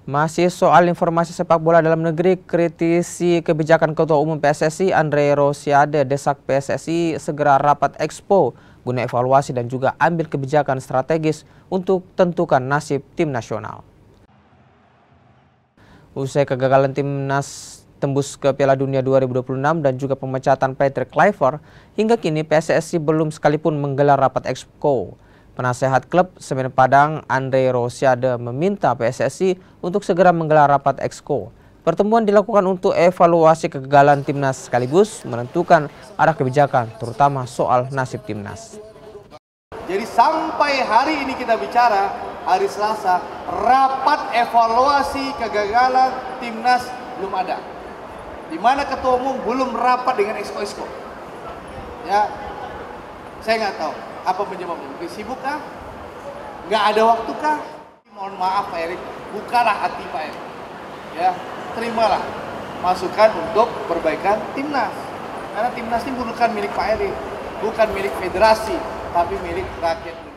Masih soal informasi sepak bola dalam negeri, kritisi kebijakan Ketua Umum PSSI Andre Rosiade desak PSSI segera rapat expo guna evaluasi dan juga ambil kebijakan strategis untuk tentukan nasib tim nasional. Usai kegagalan timnas tembus ke Piala Dunia 2026 dan juga pemecatan Patrick Kluivert, hingga kini PSSI belum sekalipun menggelar rapat exco. Penasehat klub Semen Padang Andre Rosiade meminta PSSI untuk segera menggelar rapat exco. Pertemuan dilakukan untuk evaluasi kegagalan timnas sekaligus menentukan arah kebijakan terutama soal nasib timnas. Jadi sampai hari ini kita bicara, hari Selasa, rapat evaluasi kegagalan timnas belum ada. Di mana Ketua Umum belum rapat dengan exco-exco. Ya, saya nggak tahu apa penyebabnya. Mungkin sibuk kah? Nggak ada waktu kah? Mohon maaf Pak Erik, bukalah hati Pak Erik. Ya, terimalah masukan untuk perbaikan timnas. Karena timnas ini bukan milik Pak Erik, bukan milik federasi, tapi milik rakyat.